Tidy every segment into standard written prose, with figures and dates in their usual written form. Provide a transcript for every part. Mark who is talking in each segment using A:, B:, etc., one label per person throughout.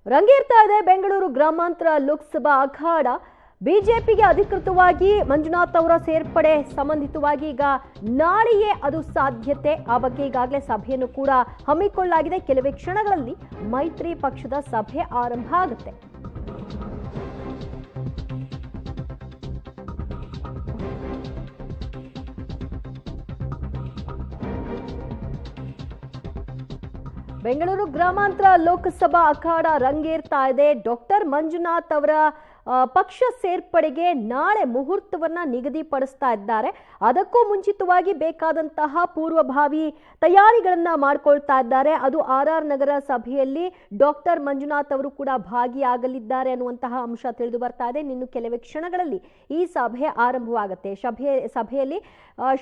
A: ರಂಗೇರ್ತಾ ಇದೆ ಬೆಂಗಳೂರು ಗ್ರಾಮಾಂತರ ಲೋಕಸಭಾ ಅಖಾಡ. ಬಿಜೆಪಿಗೆ ಅಧಿಕೃತವಾಗಿ ಮಂಜುನಾಥ್ ಅವರ ಸೇರ್ಪಡೆ ಸಂಬಂಧಿತವಾಗಿ ಈಗ ನಾಳೆಯೇ ಅದು ಸಾಧ್ಯತೆ. ಆ ಬಗ್ಗೆ ಈಗಾಗಲೇ ಸಭೆಯನ್ನು ಕೂಡ ಹಮ್ಮಿಕೊಳ್ಳಲಾಗಿದೆ. ಕೆಲವೇ ಕ್ಷಣಗಳಲ್ಲಿ ಮೈತ್ರಿ ಪಕ್ಷದ ಸಭೆ ಆರಂಭ ಆಗುತ್ತೆ. ಬೆಂಗಳೂರು ಗ್ರಾಮಾಂತರ ಲೋಕಸಭಾ ಅಖಾಡ ರಂಗೇರ್ತಾ ಇದೆ. ಡಾಕ್ಟರ್ ಮಂಜುನಾಥ್ ಅವರ ಪಕ್ಷ ಸೇರ್ಪಡೆಗೆ ನಾಳೆ ಮುಹೂರ್ತವನ್ನ ನಿಗದಿಪಡಿಸ್ತಾ ಇದ್ದಾರೆ. ಅದಕ್ಕೂ ಮುಂಚಿತವಾಗಿ ಬೇಕಾದಂತಹ ಪೂರ್ವಭಾವಿ ತಯಾರಿಗಳನ್ನ ಮಾಡ್ಕೊಳ್ತಾ ಇದ್ದಾರೆ. ಅದು ಆರ್ ನಗರ ಸಭೆಯಲ್ಲಿ ಡಾಕ್ಟರ್ ಮಂಜುನಾಥ್ ಅವರು ಕೂಡ ಭಾಗಿಯಾಗಲಿದ್ದಾರೆ ಅನ್ನುವಂತಹ ಅಂಶ ತಿಳಿದು ಬರ್ತಾ ಇದೆ. ಇನ್ನು ಕೆಲವೇ ಕ್ಷಣಗಳಲ್ಲಿ ಈ ಸಭೆ ಆರಂಭವಾಗುತ್ತೆ. ಸಭೆಯಲ್ಲಿ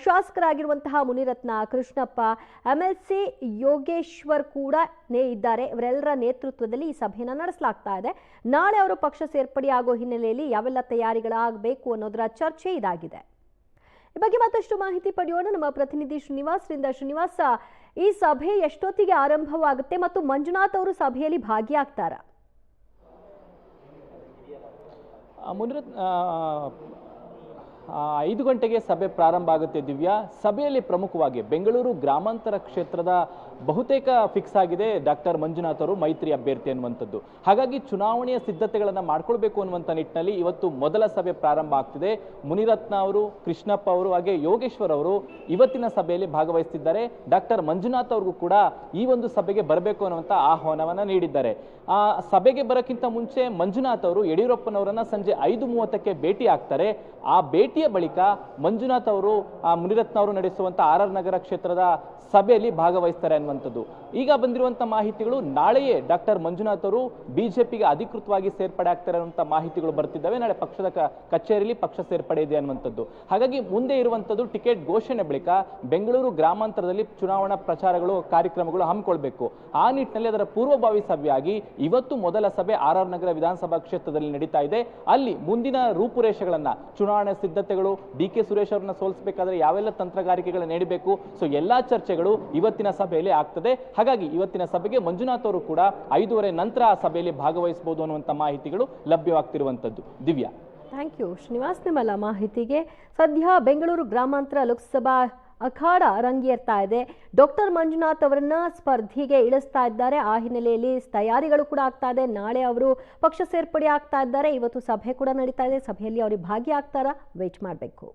A: ಶಾಸಕರಾಗಿರುವಂತಹ ಮುನಿರತ್ನ, ಕೃಷ್ಣಪ್ಪ, MLC ಯೋಗೇಶ್ವರ್ ಕೂಡ ಇದ್ದಾರೆ. ಇವರೆಲ್ಲರ ನೇತೃತ್ವದಲ್ಲಿ ಈ ಸಭೆಯನ್ನು ನಡೆಸಲಾಗ್ತಾ ಇದೆ. ನಾಳೆ ಅವರು ಪಕ್ಷ ಸೇರ್ಪಡೆಯಾಗುವ ಹಿನ್ನೆಲೆಯಲ್ಲಿ ಯಾವೆಲ್ಲ ತಯಾರಿಗಳಾಗಬೇಕು ಅನ್ನೋದರ ಚರ್ಚೆ ಇದಾಗಿದೆ. ಈ ಬಗ್ಗೆ ಮತ್ತಷ್ಟು ಮಾಹಿತಿ ಪಡೆಯೋಣ ನಮ್ಮ ಪ್ರತಿನಿಧಿ ಶ್ರೀನಿವಾಸ್ರಿಂದ. ಶ್ರೀನಿವಾಸ, ಈ ಸಭೆ ಎಷ್ಟೊತ್ತಿಗೆ ಆರಂಭವಾಗುತ್ತೆ ಮತ್ತು ಮಂಜುನಾಥ್ ಅವರು ಸಭೆಯಲ್ಲಿ ಭಾಗಿಯಾಗ್ತಾರಾ?
B: ಮುನಿರತ್ನ 5 ಗಂಟೆಗೆ ಸಭೆ ಪ್ರಾರಂಭ ಆಗುತ್ತೆ ದಿವ್ಯಾ. ಸಭೆಯಲ್ಲಿ ಪ್ರಮುಖವಾಗಿ ಬೆಂಗಳೂರು ಗ್ರಾಮಾಂತರ ಕ್ಷೇತ್ರದ ಬಹುತೇಕ ಫಿಕ್ಸ್ ಆಗಿದೆ ಡಾಕ್ಟರ್ ಮಂಜುನಾಥ್ ಅವರು ಮೈತ್ರಿ ಅಭ್ಯರ್ಥಿ ಅನ್ನುವಂಥದ್ದು. ಹಾಗಾಗಿ ಚುನಾವಣೆಯ ಸಿದ್ಧತೆಗಳನ್ನು ಮಾಡ್ಕೊಳ್ಬೇಕು ಅನ್ನುವಂಥ ನಿಟ್ಟಿನಲ್ಲಿ ಇವತ್ತು ಮೊದಲ ಸಭೆ ಪ್ರಾರಂಭ ಆಗ್ತಿದೆ. ಮುನಿರತ್ನ ಅವರು, ಕೃಷ್ಣಪ್ಪ ಅವರು ಹಾಗೆ ಯೋಗೇಶ್ವರ್ ಅವರು ಇವತ್ತಿನ ಸಭೆಯಲ್ಲಿ ಭಾಗವಹಿಸ್ತಿದ್ದಾರೆ. ಡಾಕ್ಟರ್ ಮಂಜುನಾಥ್ ಅವ್ರಿಗೂ ಕೂಡ ಈ ಒಂದು ಸಭೆಗೆ ಬರಬೇಕು ಅನ್ನುವಂಥ ಆಹ್ವಾನವನ್ನ ನೀಡಿದ್ದಾರೆ. ಆ ಸಭೆಗೆ ಬರೋಕ್ಕಿಂತ ಮುಂಚೆ ಮಂಜುನಾಥ್ ಅವರು ಯಡಿಯೂರಪ್ಪನವರನ್ನ ಸಂಜೆ 5:30ಕ್ಕೆ ಭೇಟಿ ಆಗ್ತಾರೆ. ಆ ಭೇಟಿಯ ಬಳಿಕ ಮಂಜುನಾಥ್ ಅವರು ಮುನಿರತ್ನ ಅವರು ನಡೆಸುವಂತ ಆರ್ ನಗರ ಕ್ಷೇತ್ರದ ಸಭೆಯಲ್ಲಿ ಭಾಗವಹಿಸ್ತಾರೆ ಅನ್ನುವಂಥದ್ದು. ಈಗ ಬಂದಿರುವಂತಹ ಮಾಹಿತಿಗಳು ನಾಳೆಯೇ ಡಾಕ್ಟರ್ ಮಂಜುನಾಥ್ ಅವರು ಬಿಜೆಪಿಗೆ ಅಧಿಕೃತವಾಗಿ ಸೇರ್ಪಡೆ ಆಗ್ತಾರೆ ಅನ್ನುವಂಥ ಮಾಹಿತಿಗಳು ಬರ್ತಿದ್ದಾವೆ. ನಾಳೆ ಪಕ್ಷದ ಕಚೇರಿಯಲ್ಲಿ ಪಕ್ಷ ಸೇರ್ಪಡೆ ಇದೆ ಅನ್ನುವಂಥದ್ದು. ಹಾಗಾಗಿ ಮುಂದೆ ಇರುವಂಥದ್ದು ಟಿಕೆಟ್ ಘೋಷಣೆ ಬಳಿಕ ಬೆಂಗಳೂರು ಗ್ರಾಮಾಂತರದಲ್ಲಿ ಚುನಾವಣಾ ಪ್ರಚಾರಗಳು, ಕಾರ್ಯಕ್ರಮಗಳು ಹಮ್ಮಿಕೊಳ್ಬೇಕು. ಆ ನಿಟ್ಟಿನಲ್ಲಿ ಅದರ ಪೂರ್ವಭಾವಿ ಸಭೆಯಾಗಿ ಇವತ್ತು ಮೊದಲ ಸಭೆ ಆರ್ ನಗರ ವಿಧಾನಸಭಾ ಕ್ಷೇತ್ರದಲ್ಲಿ ನಡೀತಾ ಇದೆ. ಅಲ್ಲಿ ಮುಂದಿನ ರೂಪುರೇಷೆಗಳನ್ನ, ಚುನಾವಣಾ ಸಿದ್ಧತೆಗಳು, DK ಸುರೇಶ್ ಅವರನ್ನ ಸೋಲಿಸಬೇಕಾದ್ರೆ ಯಾವೆಲ್ಲ ತಂತ್ರಗಾರಿಕೆಗಳು ನೀಡಬೇಕು, ಸೊ ಎಲ್ಲಾ ಚರ್ಚೆಗಳು ಇವತ್ತಿನ ಸಭೆಯಲ್ಲಿ ಆಗ್ತದೆ. ಹಾಗಾಗಿ ಇವತ್ತಿನ ಸಭೆಗೆ ಮಂಜುನಾಥ್ ಅವರು ಕೂಡ 5:30 ನಂತರ ಆ ಸಭೆಯಲ್ಲಿ ಭಾಗವಹಿಸಬಹುದು ಅನ್ನುವಂಥ ಮಾಹಿತಿಗಳು ಲಭ್ಯವಾಗ್ತಿರುವಂತದ್ದು. ದಿವ್ಯಾ,
A: ಥ್ಯಾಂಕ್ ಯು ಶ್ರೀನಿವಾಸ್ ನಿಮ್ಮಲ್ಲ ಮಾಹಿತಿಗೆ. ಸದ್ಯ ಬೆಂಗಳೂರು ಗ್ರಾಮಾಂತರ ಲೋಕಸಭಾ ಅಖಾಡ ರಂಗೇರ್ತಾ ಇದೆ. ಡಾಕ್ಟರ್ ಮಂಜುನಾಥ್ ಅವರನ್ನ ಸ್ಪರ್ಧೆಗೆ ಇಳಿಸ್ತಾ ಇದ್ದಾರೆ. ಆ ಹಿನ್ನೆಲೆಯಲ್ಲಿ ತಯಾರಿಗಳು ಕೂಡ ಆಗ್ತಾ ಇದೆ. ನಾಳೆ ಅವರು ಪಕ್ಷ ಸೇರ್ಪಡೆ ಆಗ್ತಾ ಇದ್ದಾರೆ. ಇವತ್ತು ಸಭೆ ಕೂಡ ನಡೀತಾ ಇದೆ. ಸಭೆಯಲ್ಲಿ ಅವರಿಗೆ ಭಾಗಿಯಾಗ್ತಾರಾ? ವೇಟ್ ಮಾಡಬೇಕು.